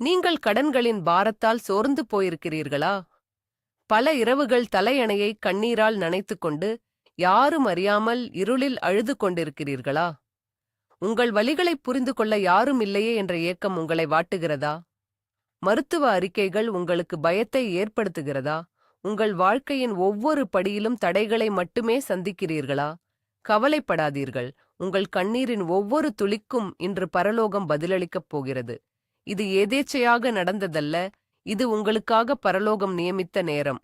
நீங்கள் கடன்களின் பாரத்தால் சோர்ந்து போயிருக்கிறீர்களா? பல இரவுகள் தலையணையை கண்ணீரால் நனைத்துக்கொண்டு யாரும் அறியாமல் இருளில் அழுது கொண்டிருக்கிறீர்களா? உங்கள் வலிகளைப் புரிந்து கொள்ள யாரும் இல்லையே என்ற ஏக்கம் உங்களை வாட்டுகிறதா? மருத்துவ அறிக்கைகள் உங்களுக்கு பயத்தை ஏற்படுத்துகிறதா? உங்கள் வாழ்க்கையின் ஒவ்வொரு படியிலும் தடைகளை மட்டுமே சந்திக்கிறீர்களா? கவலைப்படாதீர்கள். உங்கள் கண்ணீரின் ஒவ்வொரு துளிக்கும் இன்று பரலோகம் பதிலளிக்கப் போகிறது. இது எதேச்சையாக நடந்ததல்ல, இது உங்களுக்காக பரலோகம் நியமித்த நேரம்.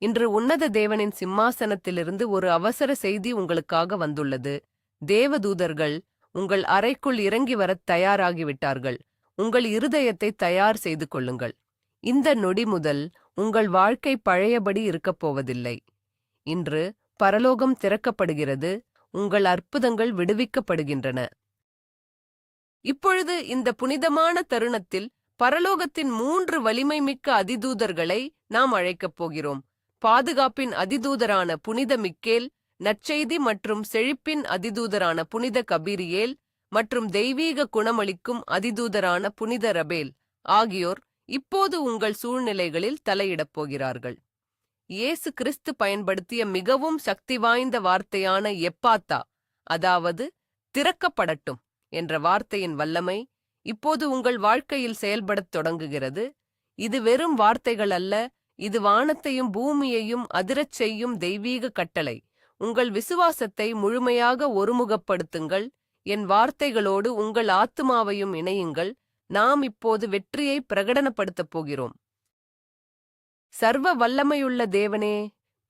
இன்று உன்னத தேவனின் சிம்மாசனத்திலிருந்து ஒரு அவசர செய்தி உங்களுக்காக வந்துள்ளது. தேவதூதர்கள் உங்கள் அறைக்குள் இறங்கி வரத் தயாராகிவிட்டார்கள். உங்கள் இருதயத்தை தயார் செய்து கொள்ளுங்கள். இந்த நொடி முதல் உங்கள் வாழ்க்கை பழையபடி இருக்கப் போவதில்லை. இன்று பரலோகம் திறக்கப்படுகிறது. உங்கள் அற்புதங்கள் விடுவிக்கப்படுகின்றன. இப்பொழுது இந்த புனிதமான தருணத்தில் பரலோகத்தின் 3 வலிமைமிக்க அதிதூதர்களை நாம் அழைக்கப் போகிறோம். பாதுகாப்பின் அதிதூதரான புனித மிக்கேல், நற்செய்தி மற்றும் செழிப்பின் அதிதூதரான புனித கபீரியேல் மற்றும் தெய்வீக குணமளிக்கும் அதிதூதரான புனித ரபேல் ஆகியோர் இப்போது உங்கள் சூழ்நிலைகளில் தலையிடப் போகிறார்கள். இயேசு கிறிஸ்து பயன்படுத்திய மிகவும் சக்தி வாய்ந்த வார்த்தையான எப்பாத்தா, அதாவது திறக்கப்படட்டும் என்ற வார்த்தையின் வல்லமை இப்போது உங்கள் வாழ்க்கையில் செயல்படத் தொடங்குகிறது. இது வெறும் வார்த்தைகள் அல்ல, இது வானத்தையும் பூமியையும் அதிரச் செய்யும் தெய்வீக கட்டளை. உங்கள் விசுவாசத்தை முழுமையாக ஒருமுகப்படுத்துங்கள். என் வார்த்தைகளோடு உங்கள் ஆத்துமாவையும் இணையுங்கள். நாம் இப்போது வெற்றியை பிரகடனப்படுத்தப் போகிறோம். சர்வ வல்லமையுள்ள தேவனே,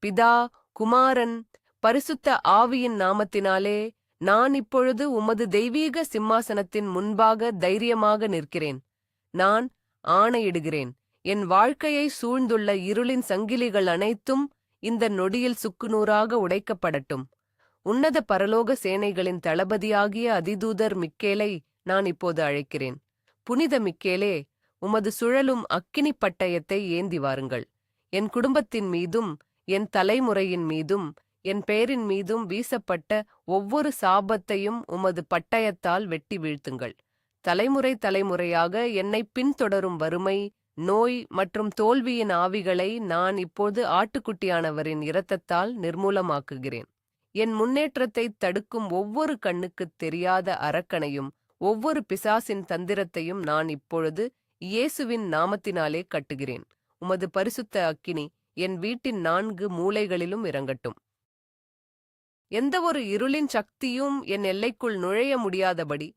பிதா, குமாரன், பரிசுத்த ஆவியின் நாமத்தினாலே நான் இப்பொழுது உமது தெய்வீக சிம்மாசனத்தின் முன்பாக தைரியமாக நிற்கிறேன். நான் ஆணையிடுகிறேன், என் வாழ்க்கையை சூழ்ந்துள்ள இருளின் சங்கிலிகள் அனைத்தும் இந்த நொடியில் சுக்குநூறாக உடைக்கப்படட்டும். உன்னத பரலோக சேனைகளின் தளபதியாகிய அதிதூதர் மிக்கேலை நான் இப்போது அழைக்கிறேன். புனித மிக்கேலே, உமது சுழலும் அக்கினி பட்டயத்தை ஏந்தி வாருங்கள். என் குடும்பத்தின் மீதும் என் தலைமுறையின் மீதும் என் பெயரின் மீதும் வீசப்பட்ட ஒவ்வொரு சாபத்தையும் உமது பட்டயத்தால் வெட்டி வீழ்த்துங்கள். தலைமுறை தலைமுறையாக என்னை பின்தொடரும் வறுமை, நோய் மற்றும் தோல்வியின் ஆவிகளை நான் இப்போது ஆட்டுக்குட்டியானவரின் இரத்தத்தால் நிர்மூலமாக்குகிறேன். என் முன்னேற்றத்தை தடுக்கும் ஒவ்வொரு கண்ணுக்குத் தெரியாத அரக்கனையும் ஒவ்வொரு பிசாசின் தந்திரத்தையும் நான் இப்பொழுது இயேசுவின் நாமத்தினாலே கட்டுகிறேன். உமது பரிசுத்த அக்கினி என் வீட்டின் 4 மூலைகளிலும் இறங்கட்டும். எந்தவொரு இருளின் சக்தியும் என் எல்லைக்குள் நுழைய முடியாதபடி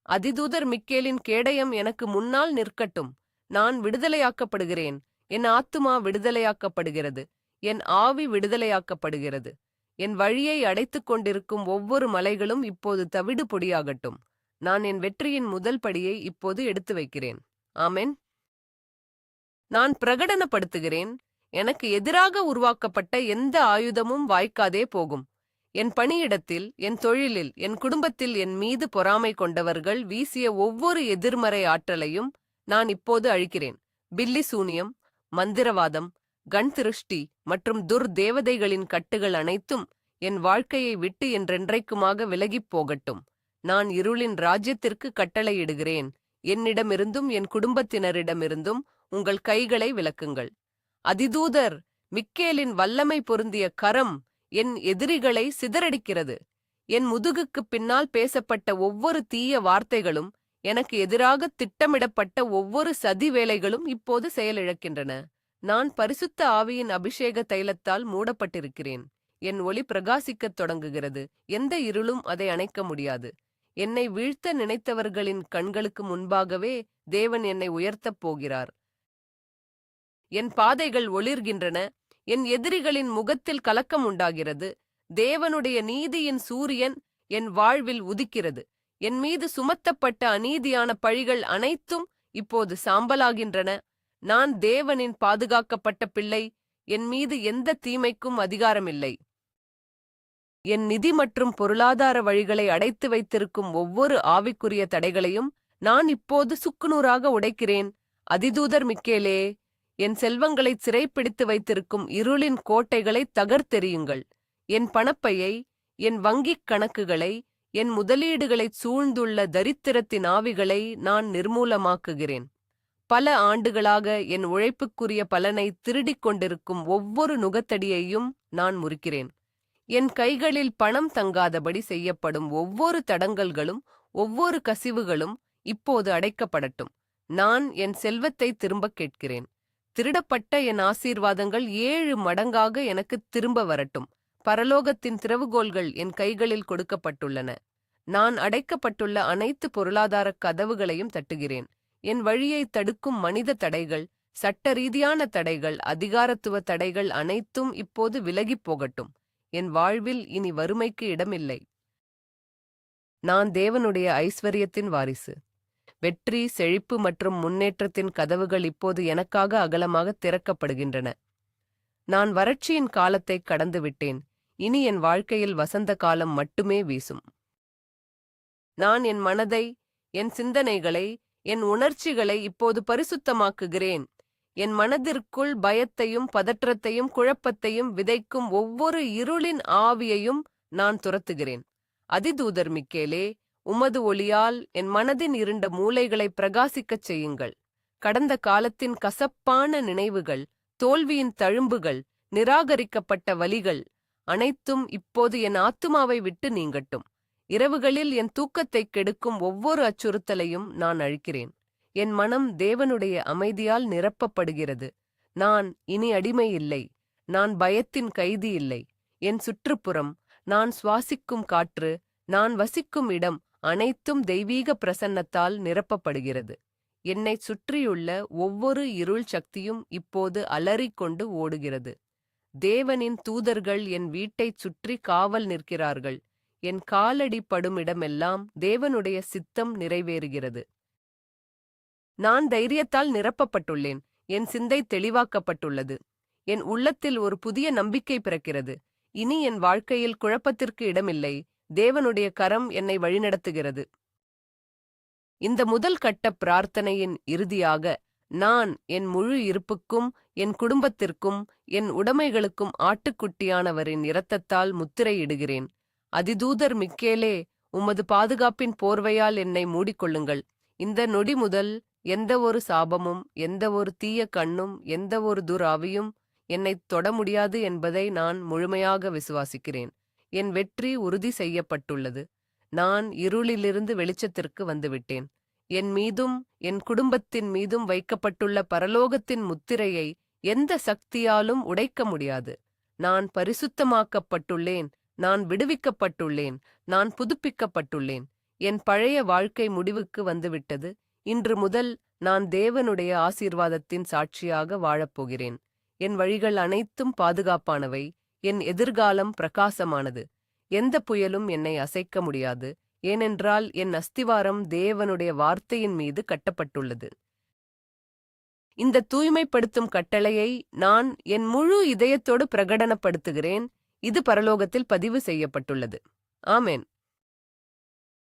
அதிதூதர் மிக்கேலின் கேடயம் எனக்கு முன்னால் நிற்கட்டும். நான் விடுதலையாக்கப்படுகிறேன். என் ஆத்துமா விடுதலையாக்கப்படுகிறது. என் ஆவி விடுதலையாக்கப்படுகிறது. என் வழியை அடைத்துக் கொண்டிருக்கும் ஒவ்வொரு மலைகளும் இப்போது தவிடு பொடியாகட்டும். நான் என் வெற்றியின் முதல் படியை இப்போது எடுத்து வைக்கிறேன். ஆமென். நான் பிரகடனப்படுத்துகிறேன், எனக்கு எதிராக உருவாக்கப்பட்ட எந்த ஆயுதமும் வாய்க்காதே போகும். என் பணியிடத்தில், என் தொழிலில், என் குடும்பத்தில் என் மீது பொறாமை கொண்டவர்கள் வீசிய ஒவ்வொரு எதிர்மறை ஆற்றலையும் நான் இப்போது அழிக்கிறேன். பில்லி சூனியம், மந்திரவாதம், கண் திருஷ்டி மற்றும் தேவதைகளின் கட்டுகள் அனைத்தும் என் வாழ்க்கையை விட்டு என்றென்றைக்குமாக விலகிப் போகட்டும். நான் இருளின் ராஜ்யத்திற்கு கட்டளையிடுகிறேன். என்னிடமிருந்தும் என் குடும்பத்தினரிடமிருந்தும் உங்கள் கைகளை விலக்குங்கள். அதிதூதர் மிக்கேலின் வல்லமை பொருந்திய கரம் என் எதிரிகளை சிதறடிக்கிறது. என் முதுகுக்குப் பின்னால் பேசப்பட்ட ஒவ்வொரு தீய வார்த்தைகளும், எனக்கு எதிராக திட்டமிடப்பட்ட ஒவ்வொரு சதி வேலைகளும் இப்போது செயலிழக்கின்றன. நான் பரிசுத்த ஆவியின் அபிஷேக தைலத்தால் மூடப்பட்டிருக்கிறேன். என் ஒளி பிரகாசிக்கத் தொடங்குகிறது. எந்த இருளும் அதை அணைக்க முடியாது. என்னை வீழ்த்த நினைத்தவர்களின் கண்களுக்கு முன்பாகவே தேவன் என்னை உயர்த்தப் போகிறார். என் பாதைகள் ஒளிர்கின்றன. என் எதிரிகளின் முகத்தில் கலக்கம் உண்டாகிறது. தேவனுடைய நீதியின் சூரியன் என் வாழ்வில் உதிக்கிறது. என் மீது சுமத்தப்பட்ட அநீதியான பழிகள் அனைத்தும் இப்போது சாம்பலாகின்றன. நான் தேவனின் பாதுகாக்கப்பட்ட பிள்ளை. என் மீது எந்த தீமைக்கும் அதிகாரமில்லை. என் நிதி மற்றும் பொருளாதார வழிகளை அடைத்து வைத்திருக்கும் ஒவ்வொரு ஆவிக்குரிய தடைகளையும் நான் இப்போது சுக்குநூறாக உடைக்கிறேன். அதிதூதர் மிக்கேலே, என் செல்வங்களை சிறைப்பிடித்து வைத்திருக்கும் இருளின் கோட்டைகளை தகர்த்தெறியுங்கள். என் பணப்பையை, என் வங்கிக் கணக்குகளை, என் முதலீடுகளைச் சூழ்ந்துள்ள தரித்திரத்தின் ஆவிகளை நான் நிர்மூலமாக்குகிறேன். பல ஆண்டுகளாக என் உழைப்புக்குரிய பலனை திருடிக் கொண்டிருக்கும் ஒவ்வொரு நுகத்தடியையும் நான் முறிக்கிறேன். என் கைகளில் பணம் தங்காதபடி செய்யப்படும் ஒவ்வொரு தடங்கல்களும் ஒவ்வொரு கசிவுகளும் இப்போது அடைக்கப்படட்டும். நான் என் செல்வத்தை திரும்பக் கேட்கிறேன். திருடப்பட்ட என் ஆசீர்வாதங்கள் 7 மடங்காக எனக்கு திரும்ப வரட்டும். பரலோகத்தின் திறவுகோல்கள் என் கைகளில் கொடுக்கப்பட்டுள்ளன. நான் அடைக்கப்பட்டுள்ள அனைத்து பொருளாதார கதவுகளையும் தட்டுகிறேன். என் வழியை தடுக்கும் மனித தடைகள், சட்டரீதியான தடைகள், அதிகாரத்துவ தடைகள் அனைத்தும் இப்போது விலகிப் போகட்டும். என் வாழ்வில் இனி வறுமைக்கு இடமில்லை. நான் தேவனுடைய ஐஸ்வரியத்தின் வாரிசு. வெற்றி, செழிப்பு மற்றும் முன்னேற்றத்தின் கதவுகள் இப்போது எனக்காக அகலமாக திறக்கப்படுகின்றன. நான் வறட்சியின் காலத்தை கடந்துவிட்டேன். இனி என் வாழ்க்கையில் வசந்த காலம் மட்டுமே வீசும். நான் என் மனதை, என் சிந்தனைகளை, என் உணர்ச்சிகளை இப்போது பரிசுத்தமாக்குகிறேன். என் மனதிற்குள் பயத்தையும் பதற்றத்தையும் குழப்பத்தையும் விதைக்கும் ஒவ்வொரு இருளின் ஆவியையும் நான் துரத்துகிறேன். அதிதூதர் மிக்கேலே, உமது ஒளியால் என் மனதின் இருண்ட மூலைகளை பிரகாசிக்கச் செய்யுங்கள். கடந்த காலத்தின் கசப்பான நினைவுகள், தோல்வியின் தழும்புகள், நிராகரிக்கப்பட்ட வலிகள் அனைத்தும் இப்போது என் ஆத்துமாவை விட்டு நீங்கட்டும். இரவுகளில் என் தூக்கத்தைக் கெடுக்கும் ஒவ்வொரு அச்சுறுத்தலையும் நான் அழிக்கிறேன். என் மனம் தேவனுடைய அமைதியால் நிரப்பப்படுகிறது. நான் இனி அடிமை இல்லை. நான் பயத்தின் கைதி இல்லை. என் சுற்றுப்புறம், நான் சுவாசிக்கும் காற்று, நான் வசிக்கும் இடம் அனைத்தும் தெய்வீக பிரசன்னத்தால் நிரப்பப்படுகிறது. என்னைச் சுற்றியுள்ள ஒவ்வொரு இருள் சக்தியும் இப்போது அலறிக்கொண்டு ஓடுகிறது. தேவனின் தூதர்கள் என் வீட்டைச் சுற்றி காவல் நிற்கிறார்கள். என் காலடி படும் இடமெல்லாம் தேவனுடைய சித்தம் நிறைவேறுகிறது. நான் தைரியத்தால் நிரப்பப்பட்டுள்ளேன். என் சிந்தை தெளிவாக்கப்பட்டுள்ளது. என் உள்ளத்தில் ஒரு புதிய நம்பிக்கை பிறக்கிறது. இனி என் வாழ்க்கையில் குழப்பத்திற்கு இடமில்லை. தேவனுடைய கரம் என்னை வழிநடத்துகிறது. இந்த முதல் கட்ட பிரார்த்தனையின் இறுதியாக, நான் என் முழு இருப்புக்கும், என் குடும்பத்திற்கும், என் உடைமைகளுக்கும் ஆட்டுக்குட்டியானவரின் இரத்தத்தால் முத்திரையிடுகிறேன். அதிதூதர் மிக்கேலே, உமது பாதுகாப்பின் போர்வையால் என்னை மூடிக்கொள்ளுங்கள். இந்த நொடி முதல் எந்த ஒரு சாபமும், எந்த ஒரு தீய கண்ணும், எந்த ஒரு துராவியும் என்னைத் தொட முடியாது என்பதை நான் முழுமையாக விசுவாசிக்கிறேன். என் வெற்றி உறுதி செய்யப்பட்டுள்ளது. நான் இருளிலிருந்து வெளிச்சத்திற்கு வந்துவிட்டேன். என் மீதும் என் குடும்பத்தின் மீதும் வைக்கப்பட்டுள்ள பரலோகத்தின் முத்திரையை எந்த சக்தியாலும் உடைக்க முடியாது. நான் பரிசுத்தமாக்கப்பட்டுள்ளேன். நான் விடுவிக்கப்பட்டுள்ளேன். நான் புதுப்பிக்கப்பட்டுள்ளேன். என் பழைய வாழ்க்கை முடிவுக்கு வந்துவிட்டது. இன்று முதல் நான் தேவனுடைய ஆசீர்வாதத்தின் சாட்சியாக வாழப்போகிறேன். என் வழிகள் அனைத்தும் பாதுகாப்பானவை. என் எதிர்காலம் பிரகாசமானது. எந்த புயலும் என்னை அசைக்க முடியாது. ஏனென்றால் என் அஸ்திவாரம் தேவனுடைய வார்த்தையின் மீது கட்டப்பட்டுள்ளது. இந்த தூய்மைப்படுத்தும் கட்டளையை நான் என் முழு இதயத்தோடு பிரகடனப்படுத்துகிறேன். இது பரலோகத்தில் பதிவு செய்யப்பட்டுள்ளது. ஆமென்.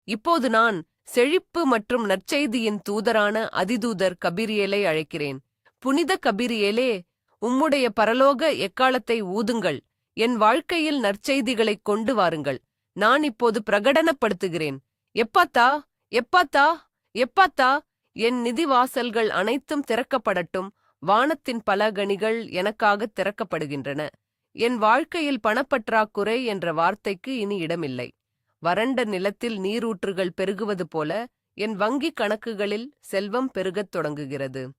இப்போது நான் செழிப்பு மற்றும் நற்செய்தியின் தூதரான அதிதூதர் கபிரியேலை அழைக்கிறேன். புனித கபிரியேலே, உம்முடைய பரலோக எக்காலத்தை ஊதுங்கள். என் வாழ்க்கையில் நற்செய்திகளைக் கொண்டு வாருங்கள். நான் இப்போது பிரகடனப்படுத்துகிறேன். எப்பாத்தா, எப்பாத்தா, எப்பாத்தா, என் நிதி வாசல்கள் அனைத்தும் திறக்கப்படட்டும். வானத்தின் பல கனிகள் எனக்காக திறக்கப்படுகின்றன. என் வாழ்க்கையில் பணப்பற்றாக்குறை என்ற வார்த்தைக்கு இனி இடமில்லை. வறண்ட நிலத்தில் நீரூற்றுகள் பெருகுவது போல என் வங்கிக் கணக்குகளில் செல்வம் பெருகத் தொடங்குகிறது.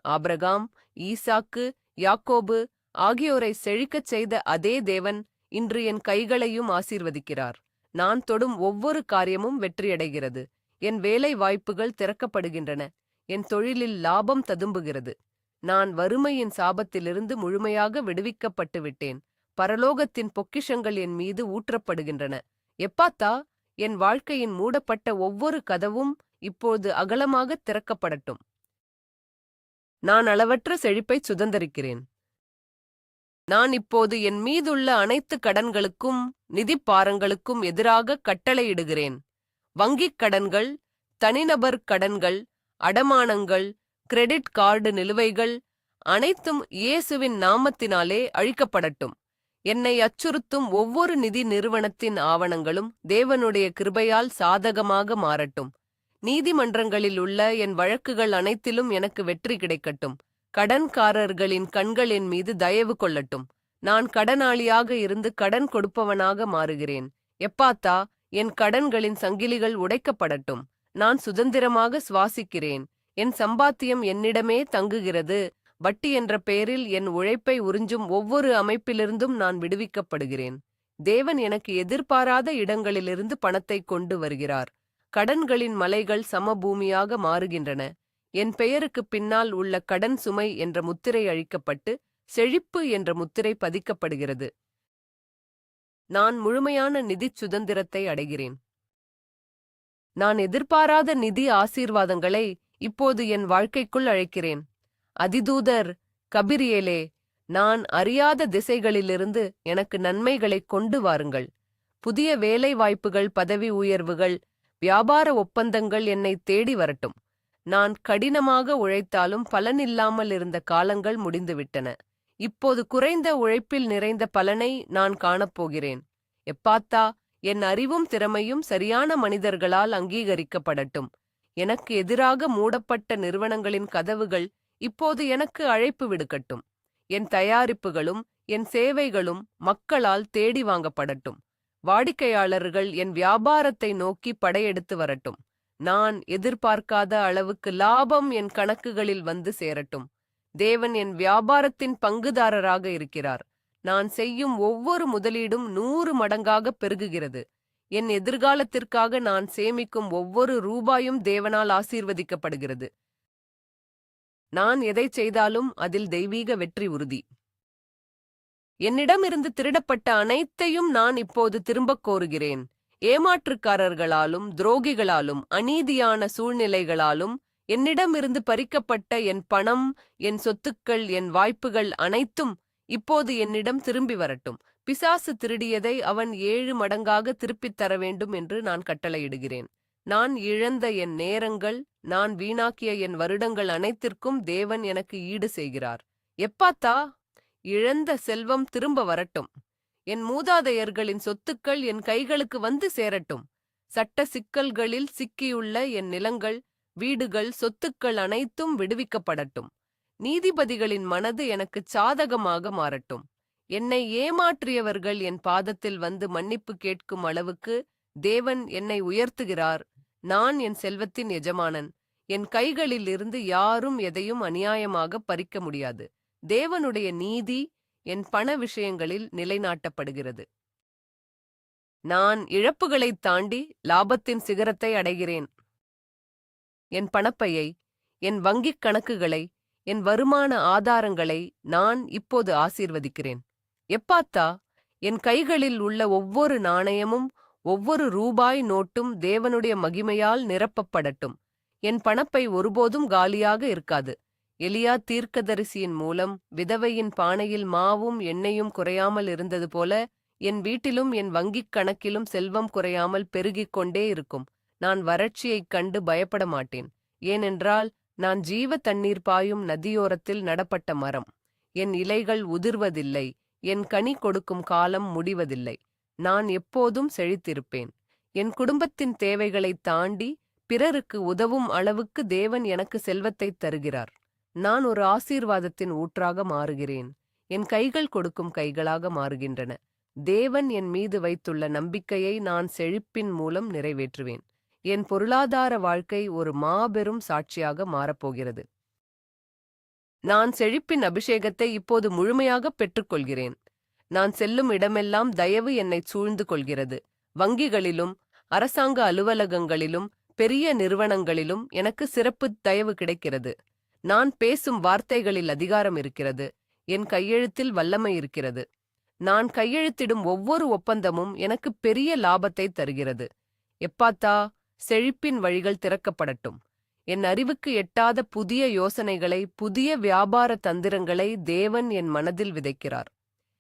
ஆபிரகாம், ஈசாக்கு, யாக்கோபு ஆகியோரை செழிக்கச் செய்த அதே தேவன் இன்று என் கைகளையும் ஆசீர்வதிக்கிறார். நான் தொடும் ஒவ்வொரு காரியமும் வெற்றியடைகிறது. என் வேலை வாய்ப்புகள் திறக்கப்படுகின்றன. என் தொழிலில் லாபம் ததும்புகிறது. நான் வறுமையின் சாபத்திலிருந்து முழுமையாக விடுவிக்கப்பட்டு விட்டேன். பரலோகத்தின் பொக்கிஷங்கள் என் மீது ஊற்றப்படுகின்றன. எப்பாத்தா, என் வாழ்க்கையின் மூடப்பட்ட ஒவ்வொரு கதவும் இப்போது அகலமாக திறக்கப்படட்டும். நான் அளவற்ற செழிப்பைச் சுதந்தரிக்கிறேன். நான் இப்போது என் மீதுள்ள அனைத்து கடன்களுக்கும் நிதிப்பாரங்களுக்கும் எதிராக கட்டளையிடுகிறேன். வங்கிக் கடன்கள், தனிநபர் கடன்கள், அடமானங்கள், கிரெடிட் கார்டு நிலுவைகள் அனைத்தும் இயேசுவின் நாமத்தினாலே அழிக்கப்படட்டும். என்னை அச்சுறுத்தும் ஒவ்வொரு நிதி நிறுவனத்தின் ஆவணங்களும் தேவனுடைய கிருபையால் சாதகமாக மாறட்டும். நீதிமன்றங்களில் உள்ள என் வழக்குகள் அனைத்திலும் எனக்கு வெற்றி கிடைக்கட்டும். கடன்காரர்களின் கண்கள் என் மீது தயவு கொள்ளட்டும். நான் கடனாளியாக இருந்து கடன் கொடுப்பவனாக மாறுகிறேன். எப்பாத்தா, என் கடன்களின் சங்கிலிகள் உடைக்கப்படட்டும். நான் சுதந்திரமாக சுவாசிக்கிறேன். என் சம்பாத்தியம் என்னிடமே தங்குகிறது. வட்டி என்ற பெயரில் என் உழைப்பை உறிஞ்சும் ஒவ்வொரு அமைப்பிலிருந்தும் நான் விடுவிக்கப்படுகிறேன். தேவன் எனக்கு எதிர்பாராத இடங்களிலிருந்து பணத்தை கொண்டு வருகிறார். கடன்களின் மலைகள் சமபூமியாக மாறுகின்றன. என் பெயருக்கு பின்னால் உள்ள கடன் சுமை என்ற முத்திரை அழிக்கப்பட்டு செழிப்பு என்ற முத்திரை பதிக்கப்படுகிறது. நான் முழுமையான நிதிச் சுதந்திரத்தை அடைகிறேன். நான் எதிர்பாராத நிதி ஆசீர்வாதங்களை இப்போது என் வாழ்க்கைக்குள் அழைக்கிறேன். அதிதூதர் கபிரியேலே, நான் அறியாத திசைகளிலிருந்து எனக்கு நன்மைகளை கொண்டு வாருங்கள். புதிய வேலை வாய்ப்புகள், பதவி உயர்வுகள், வியாபார ஒப்பந்தங்கள் என்னை தேடி வரட்டும். நான் கடினமாக உழைத்தாலும் பலனில்லாமல் இருந்த காலங்கள் முடிந்துவிட்டன. இப்போது குறைந்த உழைப்பில் நிறைந்த பலனை நான் காணப்போகிறேன். எப்பாத்தா, என் அறிவும் திறமையும் சரியான மனிதர்களால் அங்கீகரிக்கப்படட்டும். எனக்கு எதிராக மூடப்பட்ட நிறுவனங்களின் கதவுகள் இப்போது எனக்கு அழைப்பு விடுக்கட்டும். என் தயாரிப்புகளும் என் சேவைகளும் மக்களால் தேடி வாங்கப்படட்டும். வாடிக்கையாளர்கள் என் வியாபாரத்தை நோக்கி படையெடுத்து வரட்டும். நான் எதிர்பார்க்காத அளவுக்கு லாபம் என் கணக்குகளில் வந்து சேரட்டும். தேவன் என் வியாபாரத்தின் பங்குதாரராக இருக்கிறார். நான் செய்யும் ஒவ்வொரு முதலீடும் 100 மடங்காக பெருகுகிறது. என் எதிர்காலத்திற்காக நான் சேமிக்கும் ஒவ்வொரு ரூபாயும் தேவனால் ஆசீர்வதிக்கப்படுகிறது. நான் எதை செய்தாலும் அதில் தெய்வீக வெற்றி உறுதி. என்னிடமிருந்து திருடப்பட்ட அனைத்தையும் நான் இப்போது திரும்பக் கோருகிறேன். ஏமாற்றுக்காரர்களாலும் துரோகிகளாலும் அநீதியான சூழ்நிலைகளாலும் என்னிடமிருந்து பறிக்கப்பட்ட என் பணம், என் சொத்துக்கள், என் வாய்ப்புகள் அனைத்தும் இப்போது என்னிடம் திரும்பி வரட்டும். பிசாசு திருடியதை அவன் 7 மடங்காக திருப்பித் தர வேண்டும் என்று நான் கட்டளையிடுகிறேன். நான் இழந்த என் நேரங்கள், நான் வீணாக்கிய என் வருடங்கள் அனைத்திற்கும் தேவன் எனக்கு ஈடு செய்கிறார். எப்பாத்தா, இழந்த செல்வம் திரும்ப வரட்டும். என் மூதாதையர்களின் சொத்துக்கள் என் கைகளுக்கு வந்து சேரட்டும். சட்ட சிக்கல்களில் சிக்கியுள்ள என் நிலங்கள், வீடுகள், சொத்துக்கள் அனைத்தும் விடுவிக்கப்படட்டும். நீதிபதிகளின் மனது எனக்கு சாதகமாக மாறட்டும். என்னை ஏமாற்றியவர்கள் என் பாதத்தில் வந்து மன்னிப்பு கேட்கும் அளவுக்கு தேவன் என்னை உயர்த்துகிறார். நான் என் செல்வத்தின் எஜமானன். என் கைகளில் இருந்து யாரும் எதையும் அநியாயமாக பறிக்க முடியாது. தேவனுடைய நீதி என் பண விஷயங்களில் நிலைநாட்டப்படுகிறது. நான் இழப்புகளைத் தாண்டி லாபத்தின் சிகரத்தை அடைகிறேன். என் பணப்பையை, என் வங்கிக் கணக்குகளை, என் வருமான ஆதாரங்களை நான் இப்போது ஆசீர்வதிக்கிறேன். எப்பாத்தா, என் கைகளில் உள்ள ஒவ்வொரு நாணயமும் ஒவ்வொரு ரூபாய் நோட்டும் தேவனுடைய மகிமையால் நிரப்பப்படட்டும். என் பணப்பை ஒருபோதும் காலியாக இருக்காது. எலியா தீர்க்கதரிசியின் மூலம் விதவையின் பானையில் மாவும் எண்ணெயும் குறையாமல் இருந்தது போல என் வீட்டிலும் என் வங்கிக் கணக்கிலும் செல்வம் குறையாமல் பெருகிக் கொண்டே இருக்கும். நான் வறட்சியைக் கண்டு பயப்பட மாட்டேன். ஏனென்றால் நான் ஜீவ தண்ணீர் பாயும் நதியோரத்தில் நடப்பட்ட மரம். என் இலைகள் உதிர்வதில்லை, என் கனி கொடுக்கும் காலம் முடிவதில்லை. நான் எப்போதும் செழித்திருப்பேன். என் குடும்பத்தின் தேவைகளைத் தாண்டி பிறருக்கு உதவும் அளவுக்கு தேவன் எனக்கு செல்வத்தைத் தருகிறார். நான் ஒரு ஆசீர்வாதத்தின் ஊற்றாக மாறுகிறேன். என் கைகள் கொடுக்கும் கைகளாக மாறுகின்றன. தேவன் என் மீது வைத்துள்ள நம்பிக்கையை நான் செழிப்பின் மூலம் நிறைவேற்றுவேன். என் பொருளாதார வாழ்க்கை ஒரு மாபெரும் சாட்சியாக மாறப்போகிறது. நான் செழிப்பின் அபிஷேகத்தை இப்போது முழுமையாக பெற்றுக்கொள்கிறேன். நான் செல்லும் இடமெல்லாம் தயவு என்னை சூழ்ந்து கொள்கிறது. வங்கிகளிலும் அரசாங்க அலுவலகங்களிலும் பெரிய நிறுவனங்களிலும் எனக்கு சிறப்பு தயவு கிடைக்கிறது. நான் பேசும் வார்த்தைகளில் அதிகாரம் இருக்கிறது. என் கையெழுத்தில் வல்லமை இருக்கிறது. நான் கையெழுத்திடும் ஒவ்வொரு ஒப்பந்தமும் எனக்கு பெரிய லாபத்தை தருகிறது. எப்பாத்தா, செழிப்பின் வழிகள் திறக்கப்படட்டும். என் அறிவுக்கு எட்டாத புதிய யோசனைகளை, புதிய வியாபார தந்திரங்களை தேவன் என் மனதில் விதைக்கிறார்.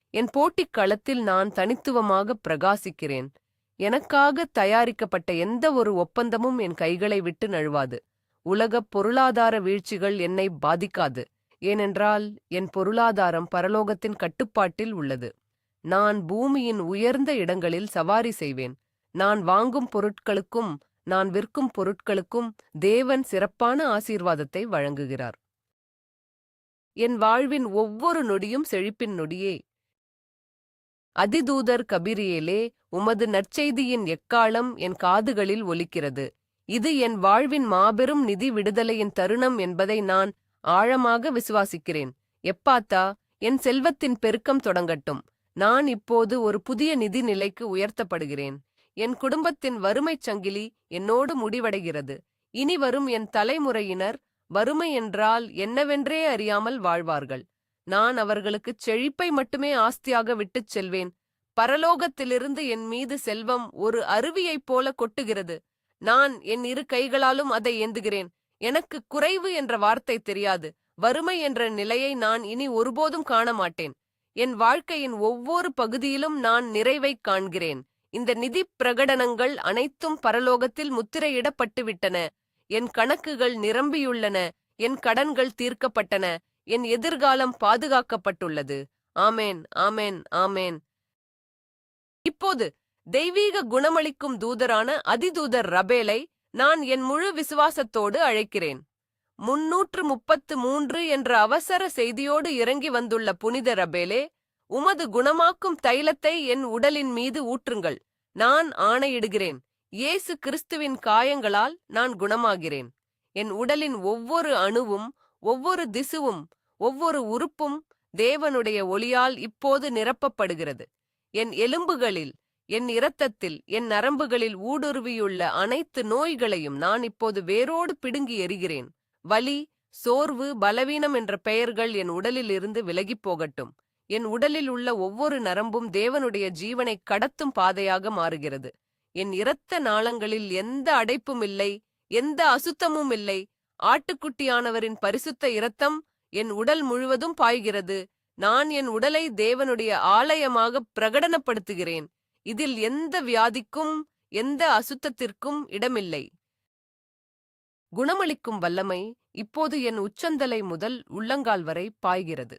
என் போட்டிக் களத்தில் நான் தனித்துவமாக பிரகாசிக்கிறேன். எனக்காக தயாரிக்கப்பட்ட எந்த ஒரு ஒப்பந்தமும் என் கைகளை விட்டு நழுவாது. உலகப் பொருளாதார வீழ்ச்சிகள் என்னை பாதிக்காது. ஏனென்றால் என் பொருளாதாரம் பரலோகத்தின் கட்டுப்பாட்டில் உள்ளது. நான் பூமியின் உயர்ந்த இடங்களில் சவாரி செய்வேன். நான் வாங்கும் பொருட்களுக்கும் நான் விற்கும் பொருட்களுக்கும் தேவன் சிறப்பான ஆசீர்வாதத்தை வழங்குகிறார். என் வாழ்வின் ஒவ்வொரு நொடியும் செழிப்பின் நொடியே. அதிதூதர் கபிரியேலே, உமது நற்செய்தியின் எக்காளம் என் காதுகளில் ஒலிக்கிறது. இது என் வாழ்வின் மாபெரும் நிதி விடுதலையின் தருணம் என்பதை நான் ஆழமாக விசுவாசிக்கிறேன். எப்பாத்தா, என் செல்வத்தின் பெருக்கம் தொடங்கட்டும். நான் இப்போது ஒரு புதிய நிதி நிலைக்கு உயர்த்தப்படுகிறேன். என் குடும்பத்தின் வறுமைச் சங்கிலி என்னோடு முடிவடைகிறது. இனி வரும் என் தலைமுறையினர் வறுமை என்றால் என்னவென்றே அறியாமல் வாழ்வார்கள். நான் அவர்களுக்குச் செழிப்பை மட்டுமே ஆஸ்தியாக விட்டுச் செல்வேன். பரலோகத்திலிருந்து என் மீது செல்வம் ஒரு அருவியைப் போல கொட்டுகிறது. நான் என் இரு கைகளாலும் அதை ஏந்துகிறேன். எனக்கு குறைவு என்ற வார்த்தை தெரியாது. வறுமை என்ற நிலையை நான் இனி ஒருபோதும் காண மாட்டேன். என் வாழ்க்கையின் ஒவ்வொரு பகுதியிலும் நான் நிறைவைக் காண்கிறேன். இந்த நிதி பிரகடனங்கள் அனைத்தும் பரலோகத்தில் முத்திரையிடப்பட்டுவிட்டன. என் கணக்குகள் நிரம்பியுள்ளன. என் கடன்கள் தீர்க்கப்பட்டன. என் எதிர்காலம் பாதுகாக்கப்பட்டுள்ளது. ஆமேன், ஆமேன், ஆமேன். இப்போது தெய்வீக குணமளிக்கும் தூதரான அதிதூதர் ரபேலை நான் என் முழு விசுவாசத்தோடு அழைக்கிறேன். 333 என்ற அவசர செய்தியோடு இறங்கி வந்துள்ள புனித ரபேலே, உமது குணமாக்கும் தைலத்தை என் உடலின் மீது ஊற்றுங்கள். நான் ஆணையிடுகிறேன், இயேசு கிறிஸ்துவின் காயங்களால் நான் குணமாகிறேன். என் உடலின் ஒவ்வொரு அணுவும், ஒவ்வொரு திசுவும், ஒவ்வொரு உறுப்பும் தேவனுடைய ஒளியால் இப்போது நிரப்பப்படுகிறது. என் எலும்புகளில், என் இரத்தத்தில், என் நரம்புகளில் ஊடுருவியுள்ள அனைத்து நோய்களையும் நான் இப்போது வேரோடு பிடுங்கி எறிகிறேன். வலி, சோர்வு, பலவீனம் என்ற பெயர்கள் என் உடலில் இருந்து விலகிப் போகட்டும். என் உடலில் உள்ள ஒவ்வொரு நரம்பும் தேவனுடைய ஜீவனை கடத்தும் பாதையாக மாறுகிறது. என் இரத்த நாளங்களில் எந்த அடைப்பும் இல்லை, எந்த அசுத்தமும் இல்லை. ஆட்டுக்குட்டியானவரின் பரிசுத்த இரத்தம் என் உடல் முழுவதும் பாய்கிறது. நான் என் உடலை தேவனுடைய ஆலயமாக பிரகடனப்படுத்துகிறேன். இதில் எந்த வியாதிக்கும், எந்த அசுத்தத்திற்கும் இடமில்லை. குணமளிக்கும் வல்லமை இப்போது என் உச்சந்தலை முதல் உள்ளங்கால் வரை பாய்கிறது.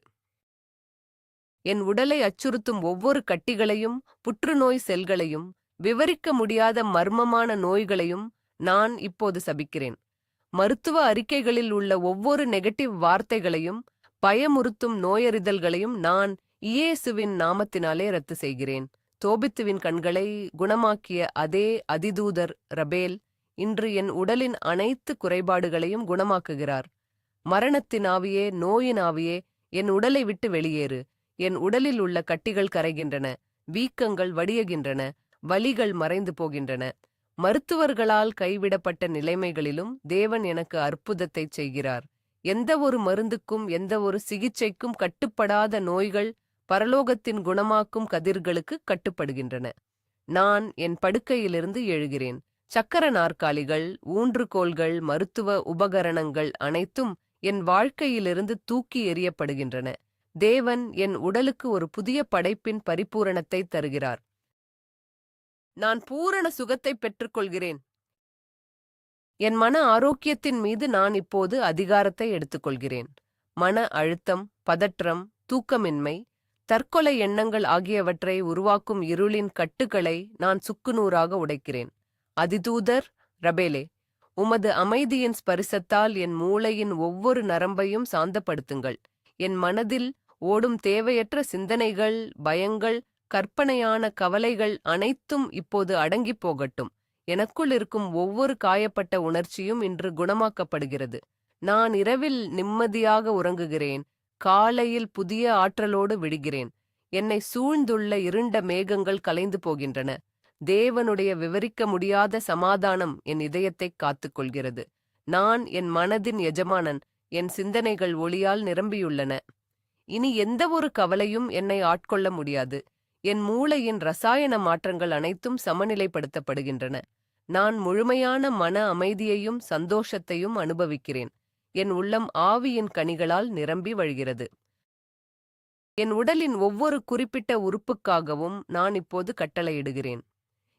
என் உடலை அச்சுறுத்தும் ஒவ்வொரு கட்டிகளையும், புற்றுநோய் செல்களையும், விவரிக்க முடியாத மர்மமான நோய்களையும் நான் இப்போது சபிக்கிறேன். மருத்துவ அறிக்கைகளில் உள்ள ஒவ்வொரு நெகட்டிவ் வார்த்தைகளையும், பயமுறுத்தும் நோயறிதல்களையும் நான் இயேசுவின் நாமத்தினாலே ரத்து செய்கிறேன். தோபித்துவின் கண்களை குணமாக்கிய அதே அதிதூதர் ரபேல் இன்று என் உடலின் அனைத்து குறைபாடுகளையும் குணமாக்குகிறார். மரணத்தின் ஆவியே, நோயின் ஆவியே, என் உடலை விட்டு வெளியேறு. என் உடலில் உள்ள கட்டிகள் கரைகின்றன, வீக்கங்கள் வடியுகின்றன, வலிகள் மறைந்து போகின்றன. மருத்துவர்களால் கைவிடப்பட்ட நிலைமைகளிலும் தேவன் எனக்கு அற்புதத்தை செய்கிறார். எந்த ஒரு மருந்துக்கும், எந்த ஒரு சிகிச்சைக்கும் கட்டுப்படாத நோய்கள் பரலோகத்தின் குணமாக்கும் கதிர்களுக்கு கட்டுப்படுகின்றன. நான் என் படுக்கையிலிருந்து எழுகிறேன். சக்கர நாற்காலிகள், ஊன்றுகோல்கள், மருத்துவ உபகரணங்கள் அனைத்தும் என் வாழ்க்கையிலிருந்து தூக்கி எறியப்படுகின்றன. தேவன் என் உடலுக்கு ஒரு புதிய படைப்பின் பரிபூரணத்தை தருகிறார். நான் பூரண சுகத்தை பெற்றுக்கொள்கிறேன். என் மன ஆரோக்கியத்தின் மீது நான் இப்போது அதிகாரத்தை எடுத்துக்கொள்கிறேன். மன அழுத்தம், பதற்றம், தூக்கமின்மை, தற்கொலை எண்ணங்கள் ஆகியவற்றை உருவாக்கும் இருளின் கட்டுகளை நான் சுக்குநூறாக உடைக்கிறேன். அதிதூதர் ரபேலே, உமது அமைதியின் ஸ்பரிசத்தால் என் மூளையின் ஒவ்வொரு நரம்பையும் சாந்தப்படுத்துங்கள். என் மனதில் ஓடும் தேவையற்ற சிந்தனைகள், பயங்கள், கற்பனையான கவலைகள் அனைத்தும் இப்போது அடங்கிப் போகட்டும். எனக்குள் இருக்கும் ஒவ்வொரு காயப்பட்ட உணர்ச்சியும் இன்று குணமாக்கப்படுகிறது. நான் இரவில் நிம்மதியாக உறங்குகிறேன். காலையில் புதிய ஆற்றலோடு விடுகிறேன். என்னை சூழ்ந்துள்ள இருண்ட மேகங்கள் கலைந்து போகின்றன. தேவனுடைய விவரிக்க முடியாத சமாதானம் என் இதயத்தைக் காத்துக்கொள்கிறது. நான் என் மனதின் எஜமானன். என் சிந்தனைகள் ஒளியால் நிரம்பியுள்ளன. இனி எந்த ஒரு கவலையும் என்னை ஆட்கொள்ள முடியாது. என் மூளையின் ரசாயன மாற்றங்கள் அனைத்தும் சமநிலைப்படுத்தப்படுகின்றன. நான் முழுமையான மன அமைதியையும் சந்தோஷத்தையும் அனுபவிக்கிறேன். என் உள்ளம் ஆவியின் கனிகளால் நிரம்பி வழிகிறது. என் உடலின் ஒவ்வொரு குறிப்பிட்ட உறுப்புக்காகவும் நான் இப்போது கட்டளையிடுகிறேன்.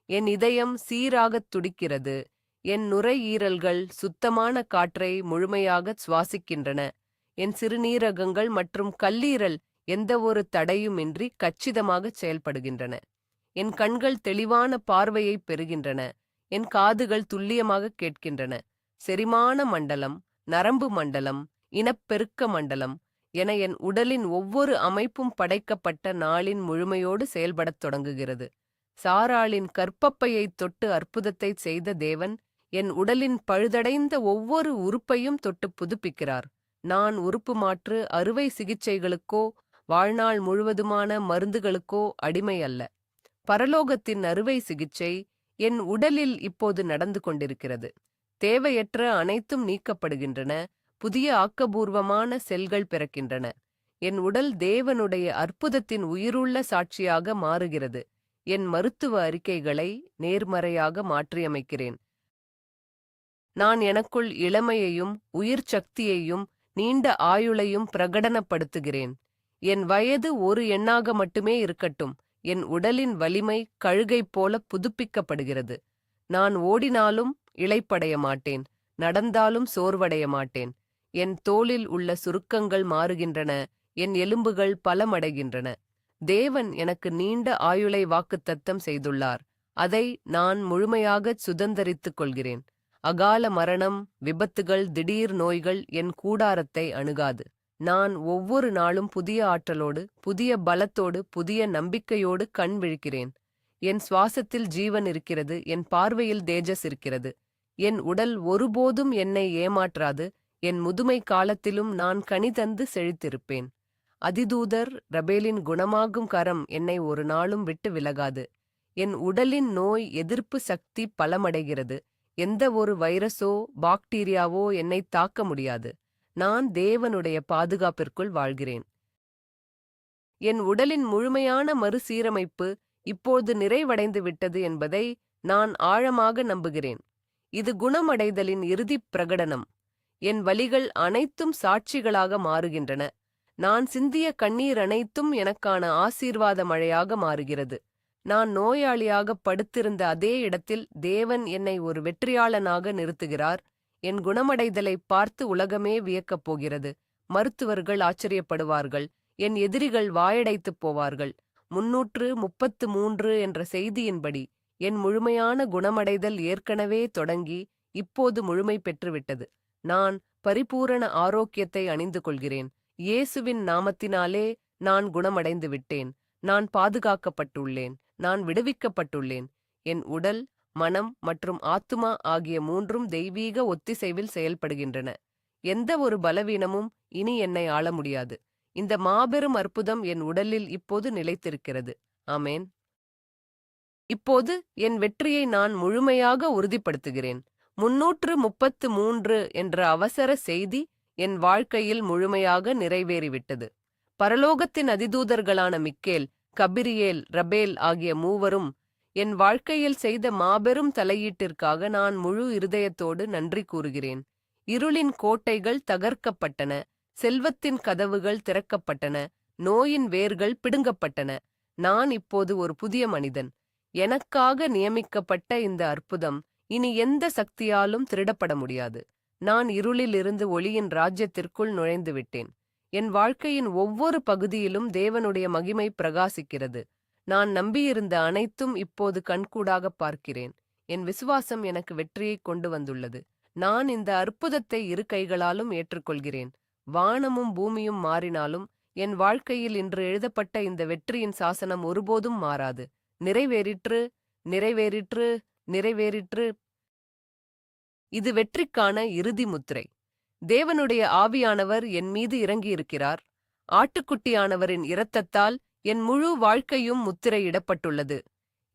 என் இதயம் சீராகத் துடிக்கிறது. என் நுரையீரல்கள் சுத்தமான காற்றை முழுமையாக சுவாசிக்கின்றன. என் சிறுநீரகங்கள் மற்றும் கல்லீரல் எந்தவொரு தடையுமின்றி கச்சிதமாக செயல்படுகின்றன. என் கண்கள் தெளிவான பார்வையை பெறுகின்றன. என் காதுகள் துல்லியமாக கேட்கின்றன. செரிமான மண்டலம், நரம்பு மண்டலம், இனப்பெருக்க மண்டலம் என என் உடலின் ஒவ்வொரு அமைப்பும் படைக்கப்பட்ட நாளின் முழுமையோடு செயல்படத் தொடங்குகிறது. சாராளின் கர்ப்பப்பையைத் தொட்டு அற்புதத்தை செய்த தேவன் என் உடலின் பழுதடைந்த ஒவ்வொரு உறுப்பையும் தொட்டு புதுப்பிக்கிறார். நான் உறுப்பு மாற்று அறுவை சிகிச்சைகளுக்கோ வாழ்நாள் முழுவதுமான மருந்துகளுக்கோ அடிமை அல்ல. பரலோகத்தின் அறுவை சிகிச்சை என் உடலில் இப்போது நடந்து கொண்டிருக்கிறது. தேவையற்ற அனைத்தும் நீக்கப்படுகின்றன. புதிய ஆக்கபூர்வமான செல்கள் பிறக்கின்றன. என் உடல் தேவனுடைய அற்புதத்தின் உயிருள்ள சாட்சியாக மாறுகிறது. என் மருத்துவ அறிக்கைகளை நேர்மறையாக மாற்றியமைக்கிறேன். நான் எனக்குள் இளமையையும் உயிர் சக்தியையும் நீண்ட ஆயுளையும் பிரகடனப்படுத்துகிறேன். என் வயது ஒரு எண்ணாக மட்டுமே இருக்கட்டும். என் உடலின் வலிமை கழுகை போல புதுப்பிக்கப்படுகிறது. நான் ஓடினாலும் இளைப்படைய மாட்டேன். நடந்தாலும் சோர்வடைய மாட்டேன். என் தோலில் உள்ள சுருக்கங்கள் மாறுகின்றன. என் எலும்புகள் பலமடைகின்றன. தேவன் எனக்கு நீண்ட ஆயுளை வாக்குத்தத்தம் செய்துள்ளார். அதை நான் முழுமையாகச் சுதந்தரித்துக் கொள்கிறேன். அகால மரணம், விபத்துகள், திடீர் நோய்கள் என் கூடாரத்தை அணுகாது. நான் ஒவ்வொரு நாளும் புதிய ஆற்றலோடு, புதிய பலத்தோடு, புதிய நம்பிக்கையோடு கண் விழிக்கிறேன். என் சுவாசத்தில் ஜீவன் இருக்கிறது. என் பார்வையில் தேஜஸ் இருக்கிறது. என் உடல் ஒருபோதும் என்னை ஏமாற்றாது. என் முதுமை காலத்திலும் நான் கனி தந்து செழித்திருப்பேன். அதிதூதர் ரபேலின் குணமாகும் கரம் என்னை ஒரு நாளும் விட்டு விலகாது. என் உடலின் நோய் எதிர்ப்பு சக்தி பலமடைகிறது. எந்த ஒரு வைரஸோ பாக்டீரியாவோ என்னை தாக்க முடியாது. நான் தேவனுடைய பாதுகாப்பிற்குள் வாழ்கிறேன். என் உடலின் முழுமையான மறுசீரமைப்பு இப்போது நிறைவடைந்து விட்டது என்பதை நான் ஆழமாக நம்புகிறேன். இது குணமடைதலின் இறுதிப் பிரகடனம். என் வலிகள் அனைத்தும் சாட்சிகளாக மாறுகின்றன. நான் சிந்திய கண்ணீர் அனைத்தும் எனக்கான ஆசீர்வாத மழையாக மாறுகிறது. நான் நோயாளியாக படுத்திருந்த அதே இடத்தில் தேவன் என்னை ஒரு வெற்றியாளனாக நிறுத்துகிறார். என் குணமடைதலை பார்த்து உலகமே வியக்கப் போகிறது. மருத்துவர்கள் ஆச்சரியப்படுவார்கள். என் எதிரிகள் வாயடைத்துப் போவார்கள். 333 என்ற செய்தியின்படி என் முழுமையான குணமடைதல் ஏற்கனவே தொடங்கி இப்போது முழுமை பெற்றுவிட்டது. நான் பரிபூரண ஆரோக்கியத்தை அணிந்து கொள்கிறேன். இயேசுவின் நாமத்தினாலே நான் குணமடைந்து விட்டேன். நான் பாதுகாக்கப்பட்டுள்ளேன். நான் விடுவிக்கப்பட்டுள்ளேன். என் உடல், மனம் மற்றும் ஆத்துமா ஆகிய மூன்றும் தெய்வீக ஒத்திசைவில் செயல்படுகின்றன. எந்த ஒரு பலவீனமும் இனி என்னை ஆள முடியாது. இந்த மாபெரும் அற்புதம் என் உடலில் இப்போது நிலைத்திருக்கிறது. ஆமேன். இப்போது என் வெற்றியை நான் முழுமையாக உறுதிப்படுத்துகிறேன். 333 என்ற அவசர செய்தி என் வாழ்க்கையில் முழுமையாக நிறைவேறிவிட்டது. பரலோகத்தின் அதிதூதர்களான மிக்கேல், கபிரியேல், ரபேல் ஆகிய மூவரும் என் வாழ்க்கையில் செய்த மாபெரும் தலையீட்டிற்காக நான் முழு இருதயத்தோடு நன்றி கூறுகிறேன். இருளின் கோட்டைகள் தகர்க்கப்பட்டன. செல்வத்தின் கதவுகள் திறக்கப்பட்டன. நோயின் வேர்கள் பிடுங்கப்பட்டன. நான் இப்போது ஒரு புதிய மனிதன். எனக்காக நியமிக்கப்பட்ட இந்த அற்புதம் இனி எந்த சக்தியாலும் திருடப்பட முடியாது. நான் இருளிலிருந்து ஒளியின் ராஜ்யத்திற்குள் நுழைந்து விட்டேன். என் வாழ்க்கையின் ஒவ்வொரு பகுதியிலும் தேவனுடைய மகிமை பிரகாசிக்கிறது. நான் நம்பியிருந்த அனைத்தும் இப்போது கண்கூடாக பார்க்கிறேன். என் விசுவாசம் எனக்கு வெற்றியை கொண்டு வந்துள்ளது. நான் இந்த அற்புதத்தை இரு கைகளாலும் ஏற்றுக்கொள்கிறேன். வானமும் பூமியும் மாறினாலும் என் வாழ்க்கையில் இன்று எழுதப்பட்ட இந்த வெற்றியின் சாசனம் ஒருபோதும் மாறாது. நிறைவேறிற்று, நிறைவேறிற்று, நிறைவேறிற்று. இது வெற்றிக்கான இறுதி முத்திரை. தேவனுடைய ஆவியானவர் என் மீது இறங்கியிருக்கிறார். ஆட்டுக்குட்டியானவரின் இரத்தத்தால் என் முழு வாழ்க்கையும் முத்திரையிடப்பட்டுள்ளது.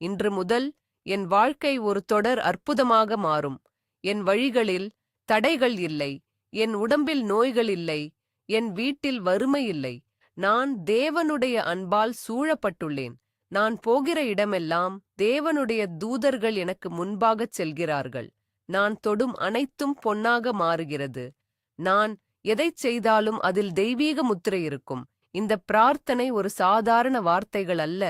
இன்று முதல் என் வாழ்க்கை ஒரு தொடர் அற்புதமாக மாறும். என் வழிகளில் தடைகள் இல்லை. என் உடம்பில் நோய்கள் இல்லை. என் வீட்டில் வறுமை இல்லை. நான் தேவனுடைய அன்பால் சூழப்பட்டுள்ளேன். நான் போகிற இடமெல்லாம் தேவனுடைய தூதர்கள் எனக்கு முன்பாகச் செல்கிறார்கள். நான் தொடும் அனைத்தும் பொன்னாக மாறுகிறது. நான் எதைச் செய்தாலும் அதில் தெய்வீக முத்திரை இருக்கும். இந்த பிரார்த்தனை ஒரு சாதாரண வார்த்தைகள் அல்ல.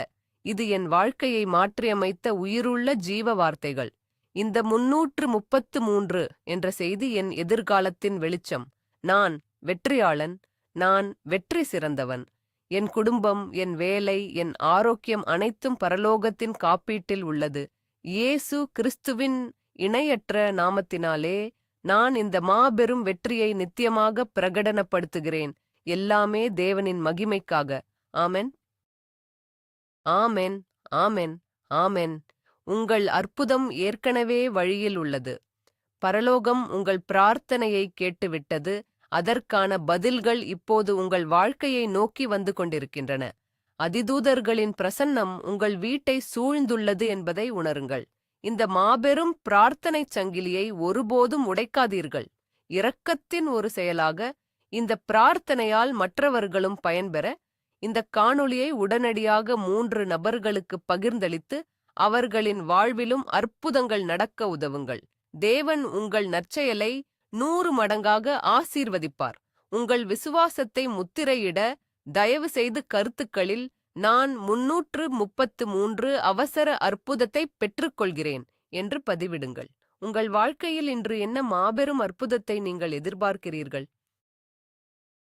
இது என் வாழ்க்கையை மாற்றியமைத்த உயிருள்ள ஜீவ வார்த்தைகள். இந்த 333 என்ற செய்தி என் எதிர்காலத்தின் வெளிச்சம். நான் வெற்றியாளன். நான் வெற்றி சிறந்தவன். என் குடும்பம், என் வேலை, என் ஆரோக்கியம் அனைத்தும் பரலோகத்தின் காப்பீட்டில் உள்ளது. இயேசு கிறிஸ்துவின் இணையற்ற நாமத்தினாலே நான் இந்த மாபெரும் வெற்றியை நித்தியமாக பிரகடனப்படுத்துகிறேன். எல்லாமே தேவனின் மகிமைக்காக. ஆமென், ஆமென், ஆமென், ஆமென். உங்கள் அற்புதம் ஏற்கனவே வழியில் உள்ளது. பரலோகம் உங்கள் பிரார்த்தனையை கேட்டுவிட்டது. அதற்கான பதில்கள் இப்போது உங்கள் வாழ்க்கையை நோக்கி வந்து கொண்டிருக்கின்றன. அதிதூதர்களின் பிரசன்னம் உங்கள் வீட்டை சூழ்ந்துள்ளது என்பதை உணருங்கள். இந்த மாபெரும் பிரார்த்தனைச் சங்கிலியை ஒருபோதும் உடைக்காதீர்கள். இரக்கத்தின் ஒரு செயலாக இந்த பிரார்த்தனையால் மற்றவர்களும் பயன்பெற இந்த காணொளியை உடனடியாக 3 நபர்களுக்கு பகிர்ந்தளித்து அவர்களின் வாழ்விலும் அற்புதங்கள் நடக்க உதவுங்கள். தேவன் உங்கள் நற்செயலை 100 மடங்காக ஆசீர்வதிப்பார். உங்கள் விசுவாசத்தை முத்திரையிட தயவு செய்து கருத்துக்களில் நான் 333 அவசர அற்புதத்தை பெற்றுக்கொள்கிறேன் என்று பதிவிடுங்கள். உங்கள் வாழ்க்கையில் இன்று என்ன மாபெரும் அற்புதத்தை நீங்கள் எதிர்பார்க்கிறீர்கள்?